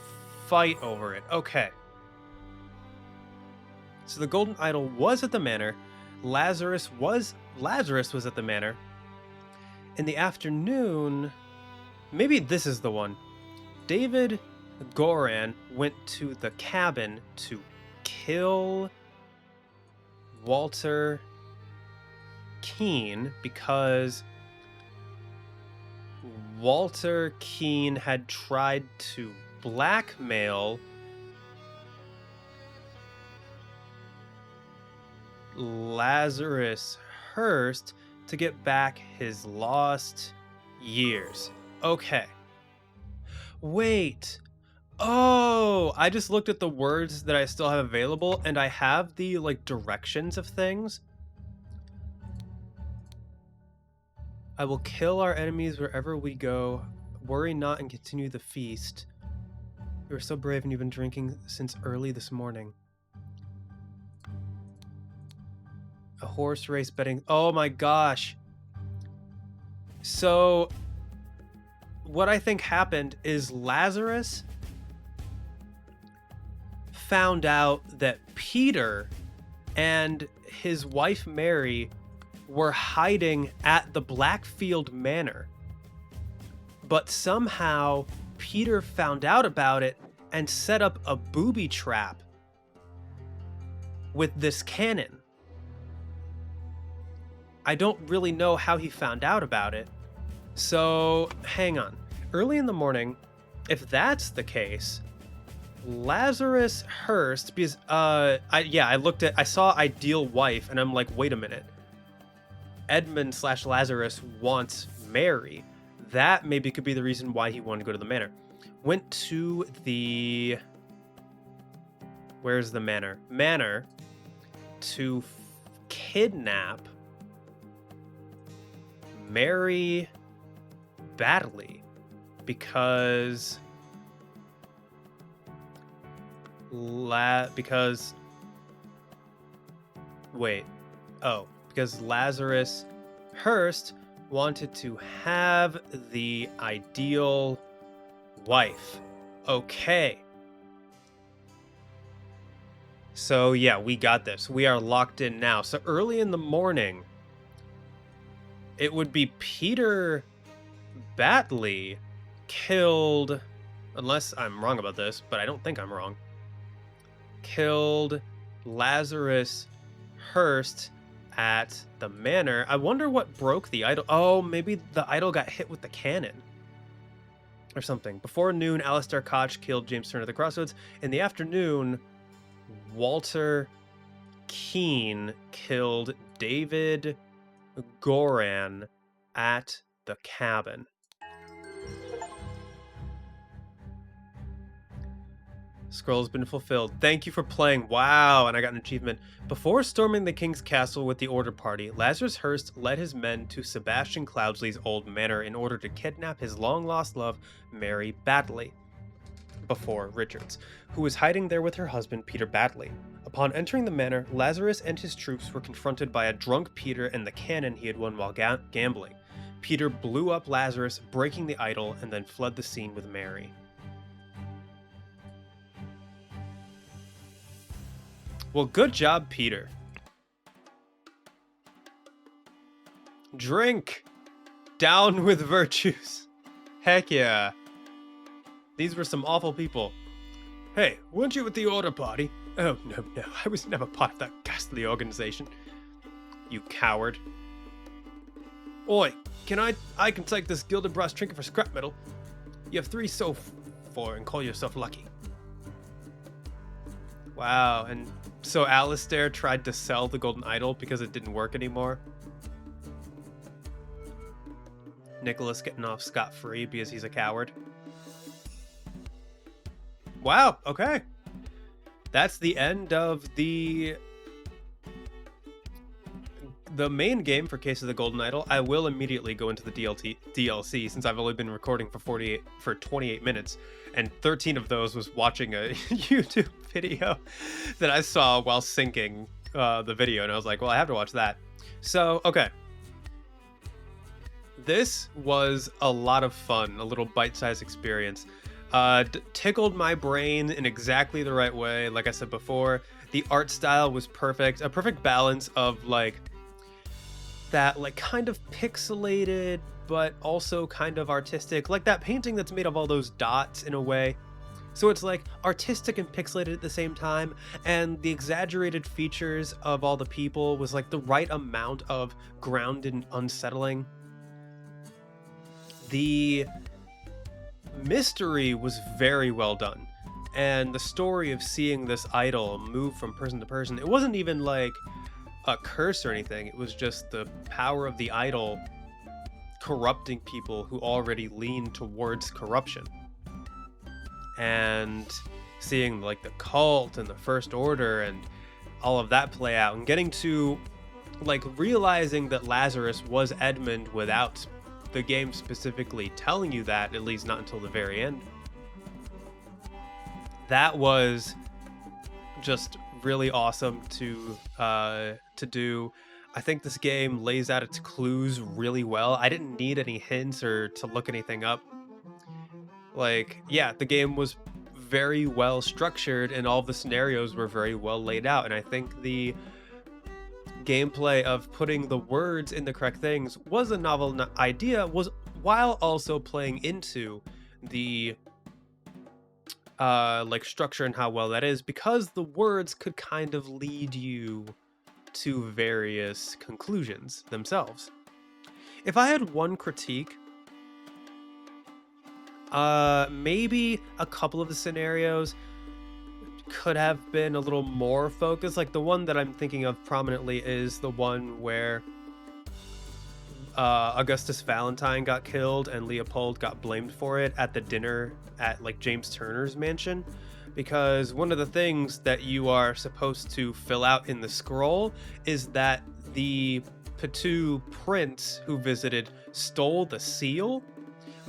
fight over it. Okay. So the golden idol was at the manor. Lazarus was at the manor. In the afternoon, maybe this is the one. David Goran went to the cabin to kill Walter Keene because Walter Keene had tried to blackmail Lazarus Hurst to get back his lost years. Okay. Wait. Oh, I just looked at the words that I still have available, and I have the, like, directions of things. I will kill our enemies wherever we go. Worry not and continue the feast. You are so brave and you've been drinking since early this morning. A horse race betting. Oh my gosh. So, what I think happened is Lazarus found out that Peter and his wife Mary were hiding at the Blackfield Manor. But somehow Peter found out about it and set up a booby trap with this cannon. I don't really know how he found out about it. So, hang on. Early in the morning, if that's the case, Lazarus Hurst, because I saw ideal wife, and I'm like, wait a minute. Edmund/Lazarus wants Mary. That maybe could be the reason why he wanted to go to the manor. Went to the... Where's the manor? Manor to kidnap Mary Baddeley because Lazarus Hurst wanted to have the ideal wife. Okay. So yeah, we got this. We are locked in now. So early in the morning, it would be Peter Batley killed, unless I'm wrong about this, but I don't think I'm wrong, killed Lazarus Hurst at the manor. I wonder what broke the idol. Oh, maybe the idol got hit with the cannon or something. Before noon, Alistair Koch killed James Turner at the crossroads. In the afternoon, Walter Keene killed David Goran at the cabin. Scroll has been fulfilled. Thank you for playing. Wow, and I got an achievement. Before storming the king's castle with the order party, Lazarus Hurst led his men to Sebastian Cloudsley's old manor in order to kidnap his long-lost love, Mary Baddeley, before Richards, who was hiding there with her husband, Peter Baddeley. Upon entering the manor, Lazarus and his troops were confronted by a drunk Peter and the cannon he had won while gambling. Peter blew up Lazarus, breaking the idol, and then fled the scene with Mary. Well, good job, Peter. Drink! Down with virtues. Heck yeah. These were some awful people. Hey, weren't you at the order party? Oh, no, I was never part of that ghastly organization. You coward. Oi, I can take this gilded brass trinket for scrap metal. You have 3 so far and call yourself lucky. Wow, and so Alistair tried to sell the golden idol because it didn't work anymore. Nicholas getting off scot-free because he's a coward. Wow, okay. That's the end of the main game for Case of the Golden Idol. I will immediately go into the DLC since I've only been recording for 28 minutes, and 13 of those was watching a YouTube video that I saw while syncing the video, and I was like, well, I have to watch that. So, okay. This was a lot of fun, a little bite-sized experience. Tickled my brain in exactly the right way. Like I said before, the art style was perfect. A perfect balance of like that like kind of pixelated but also kind of artistic, like that painting that's made of all those dots in a way. So it's like artistic and pixelated at the same time, and the exaggerated features of all the people was like the right amount of grounded and unsettling. The mystery was very well done, and the story of seeing this idol move from person to person, it wasn't even like a curse or anything. It was just the power of the idol corrupting people who already lean towards corruption. And seeing like the cult and the First Order and all of that play out, and getting to like realizing that Lazarus was Edmund without the game specifically telling you that, at least not until the very end. That was just really awesome to do. I think this game lays out its clues really well. I didn't need any hints or to look anything up. Like, yeah, the game was very well structured and all the scenarios were very well laid out. And I think the gameplay of putting the words in the correct things was a novel idea, was while also playing into the like structure and how well that is, because the words could kind of lead you to various conclusions themselves. If I had one critique, maybe a couple of the scenarios could have been a little more focused. Like the one that I'm thinking of prominently is the one where Augustus Valentine got killed and Leopold got blamed for it at the dinner at like James Turner's mansion, because one of the things that you are supposed to fill out in the scroll is that the Petu prince who visited stole the seal,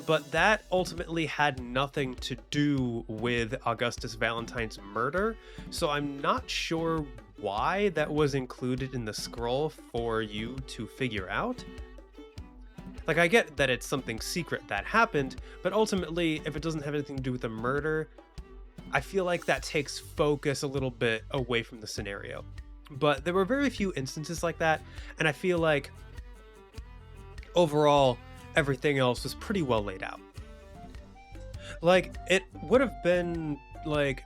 but that ultimately had nothing to do with Augustus Valentine's murder. So I'm not sure why that was included in the scroll for you to figure out. Like, I get that it's something secret that happened, but ultimately, if it doesn't have anything to do with the murder, I feel like that takes focus a little bit away from the scenario. But there were very few instances like that, and I feel like overall, everything else was pretty well laid out. Like, it would have been like,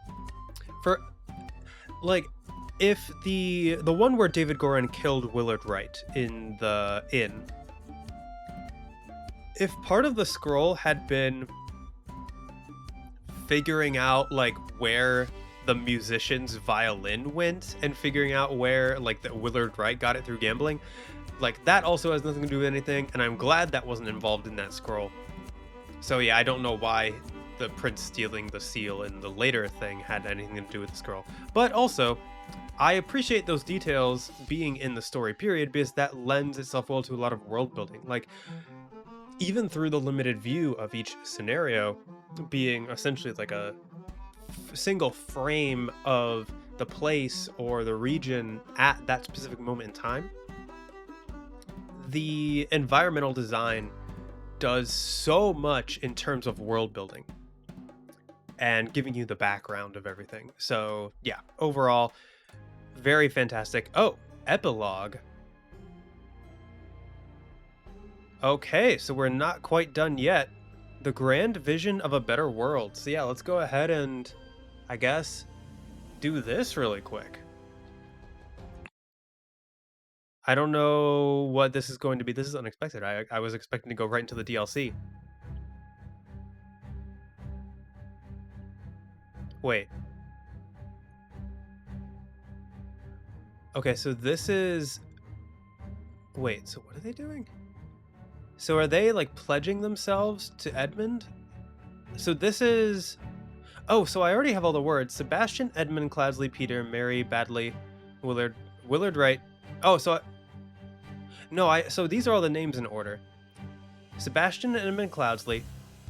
for like, if the one where David Goran killed Willard Wright in the inn, if part of the scroll had been figuring out like where the musician's violin went and figuring out where like that Willard Wright got it through gambling, like that also has nothing to do with anything, and I'm glad that wasn't involved in that scroll. So yeah, I don't know why the prince stealing the seal in the later thing had anything to do with the scroll, but also I appreciate those details being in the story period, because that lends itself well to a lot of world building. Like, even through the limited view of each scenario being essentially like a single frame of the place or the region at that specific moment in time, the environmental design does so much in terms of world building and giving you the background of everything. So yeah, overall, very fantastic. Oh, epilogue. Okay, so we're not quite done yet. The grand vision of a better world. So yeah, let's go ahead and, I guess, do this really quick. I don't know what this is going to be. This is unexpected. I was expecting to go right into the DLC. Wait. Okay, so this is... Wait, so what are they doing? So are they like pledging themselves to Edmund? So this is. Oh, so I already have all the words: Sebastian, Edmund, Cloudsley, Peter, Mary, Badley, Willard Wright. Oh, no, so these are all the names in order: Sebastian and Edmund Cloudsley,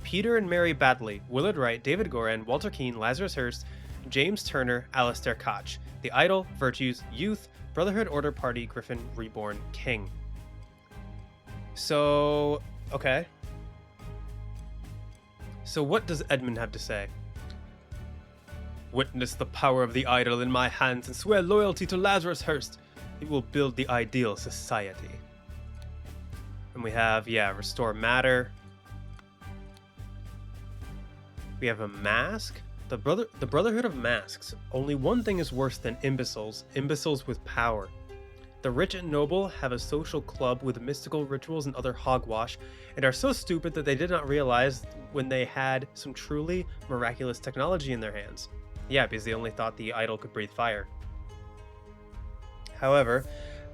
Peter and Mary Badley, Willard Wright, David Goran, Walter Keane, Lazarus Hurst, James Turner, Alistair Koch. The Idol, Virtues, Youth, Brotherhood, Order, Party, Griffin, Reborn, King. So, okay. So what does Edmund have to say? Witness the power of the Idol in my hands and swear loyalty to Lazarus Hurst. It will build the ideal society. And we have, restore matter. We have a mask. The Brotherhood of Masks. Only one thing is worse than imbeciles with power. The rich and noble have a social club with mystical rituals and other hogwash, and are so stupid that they did not realize when they had some truly miraculous technology in their hands. Yeah, because they only thought the idol could breathe fire. However,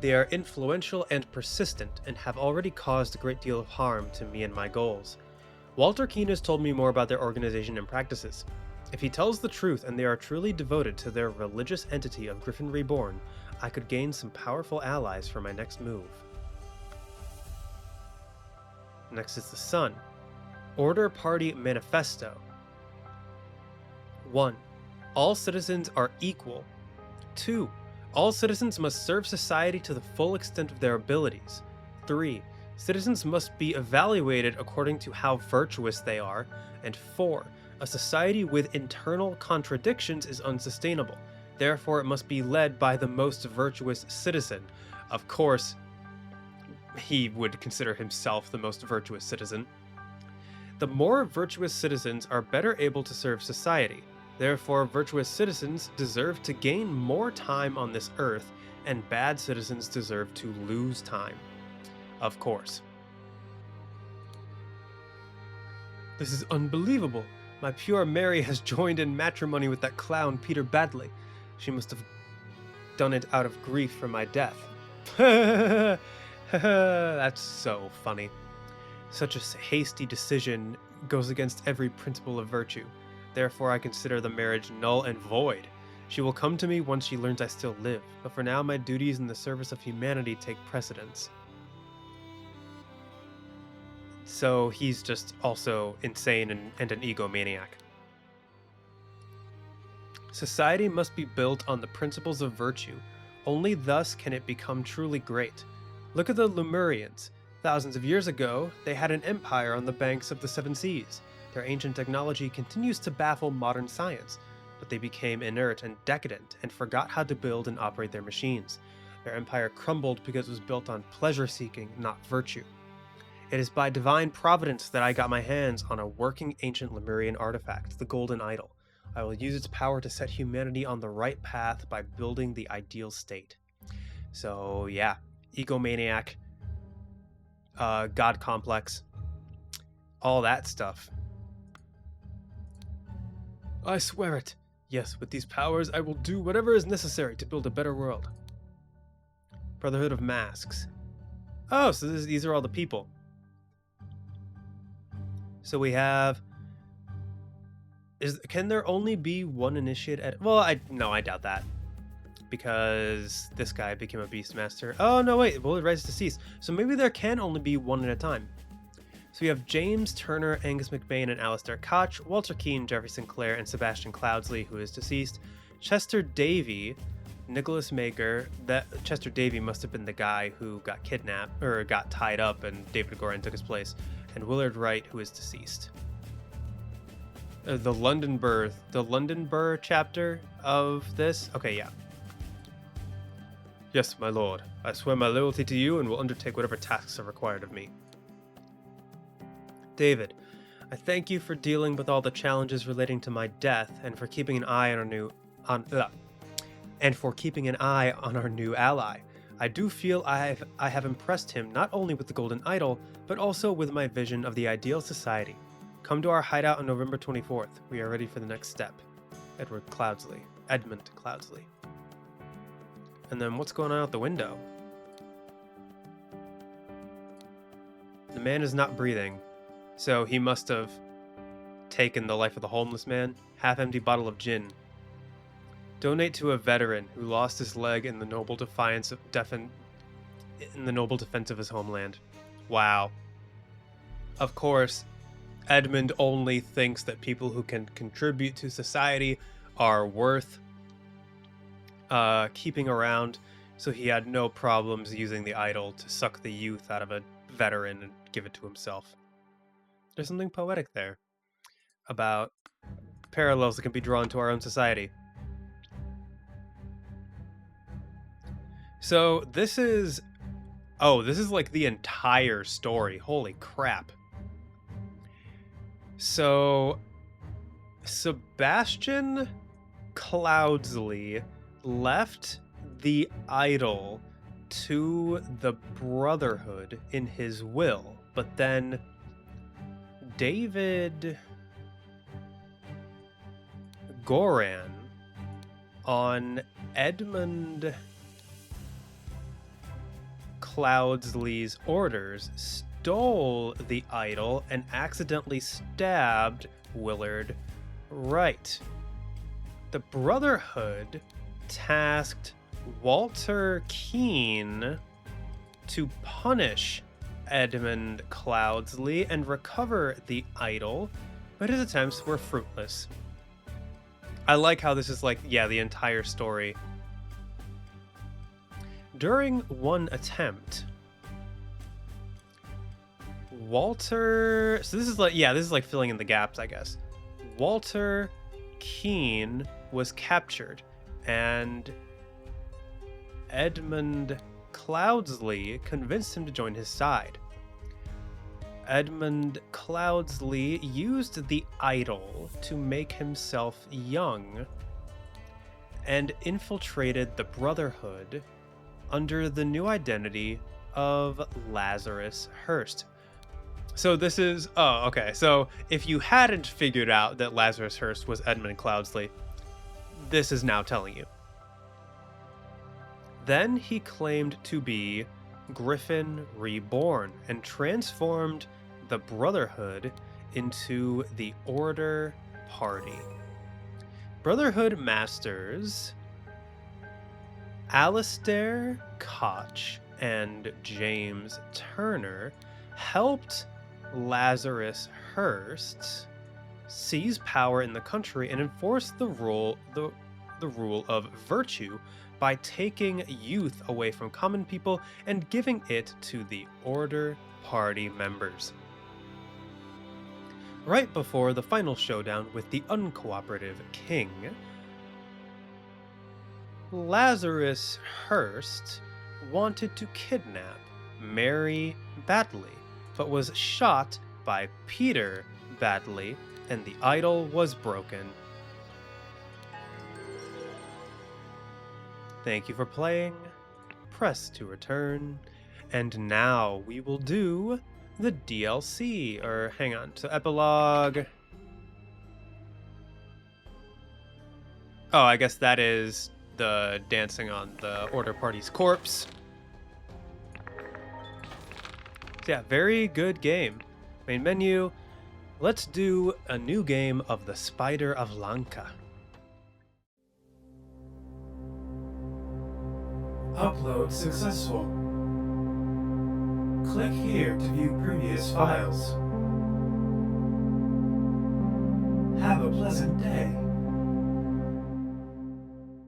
they are influential and persistent, and have already caused a great deal of harm to me and my goals. Walter Keane has told me more about their organization and practices. If he tells the truth and they are truly devoted to their religious entity of Griffin Reborn, I could gain some powerful allies for my next move. Next is the Sun. Order Party Manifesto. 1. All citizens are equal. 2. All citizens must serve society to the full extent of their abilities. 3. Citizens must be evaluated according to how virtuous they are. And 4. A society with internal contradictions is unsustainable. Therefore, it must be led by the most virtuous citizen. Of course, he would consider himself the most virtuous citizen. The more virtuous citizens are better able to serve society. Therefore, virtuous citizens deserve to gain more time on this earth, and bad citizens deserve to lose time. Of course. This is unbelievable. My pure Mary has joined in matrimony with that clown Peter Badley. She must have done it out of grief for my death. That's so funny. Such a hasty decision goes against every principle of virtue. Therefore, I consider the marriage null and void. She will come to me once she learns I still live, but for now my duties in the service of humanity take precedence. So he's just also insane and an egomaniac. Society must be built on the principles of virtue. Only thus can it become truly great. Look at the Lemurians. Thousands of years ago, they had an empire on the banks of the seven seas. Their ancient technology continues to baffle modern science, but they became inert and decadent and forgot how to build and operate their machines. Their empire crumbled because it was built on pleasure-seeking, not virtue. It is by divine providence that I got my hands on a working ancient Lemurian artifact, the Golden Idol. I will use its power to set humanity on the right path by building the ideal state. So yeah, egomaniac, god complex, all that stuff. I swear it. Yes, with these powers I will do whatever is necessary to build a better world. Brotherhood of Masks. Oh, so these are all the people. So we have... Can there only be one initiate at... Well, I doubt that. Because this guy became a Beastmaster. Oh, no, wait. Well, it rises to cease. So maybe there can only be one at a time. So we have James Turner, Angus McBain, and Alistair Koch, Walter Keane, Jeffrey Sinclair, and Sebastian Cloudsley, who is deceased, Chester Davy, Nicholas Maker. That Chester Davy must have been the guy who got kidnapped, or got tied up, and David Goran took his place, and Willard Wright, who is deceased. The London Burr chapter of this? Okay, yeah. Yes, my lord. I swear my loyalty to you and will undertake whatever tasks are required of me. David, I thank you for dealing with all the challenges relating to my death and for keeping an eye on our new ally. I do feel I have impressed him not only with the Golden Idol, but also with my vision of the ideal society. Come to our hideout on November 24th. We are ready for the next step. Edmund Cloudsley. And then what's going on out the window? The man is not breathing, so he must have taken the life of the homeless man. Half-empty bottle of gin. Donate to a veteran who lost his leg in the noble defense of his homeland. Wow. Of course, Edmund only thinks that people who can contribute to society are worth keeping around, so he had no problems using the idol to suck the youth out of a veteran and give it to himself. There's something poetic there about parallels that can be drawn to our own society. So this is like the entire story. Holy crap. So Sebastian Cloudsley left the idol to the Brotherhood in his will, but then David Goran, on Edmund Cloudsley's orders, stole the idol and accidentally stabbed Willard Wright. The Brotherhood tasked Walter Keane to punish Edmund Cloudsley and recover the idol, but his attempts were fruitless. I like how this is like, yeah, the entire story. During one attempt, Walter... So this is like filling in the gaps, I guess. Walter Keane was captured, and Edmund Cloudsley convinced him to join his side. Edmund Cloudsley used the idol to make himself young and infiltrated the Brotherhood under the new identity of Lazarus Hearst. So this is... Oh, okay. So if you hadn't figured out that Lazarus Hearst was Edmund Cloudsley, this is now telling you. Then he claimed to be Griffin Reborn and transformed the Brotherhood into the Order Party. Brotherhood Masters Alistair Koch and James Turner helped Lazarus Hearst seize power in the country and enforce the rule of virtue by taking youth away from common people and giving it to the Order Party members. Right before the final showdown with the uncooperative king, Lazarus Hearst wanted to kidnap Mary Badley, but was shot by Peter Badley, and the idol was broken. Thank you for playing. Press to return. And now we will do the DLC, or hang on, so epilogue. Oh, I guess that is the dancing on the Order Party's corpse. So yeah, very good game. Main menu. Let's do a new game of the Spider of Lanka. Upload successful. Click here to view previous files.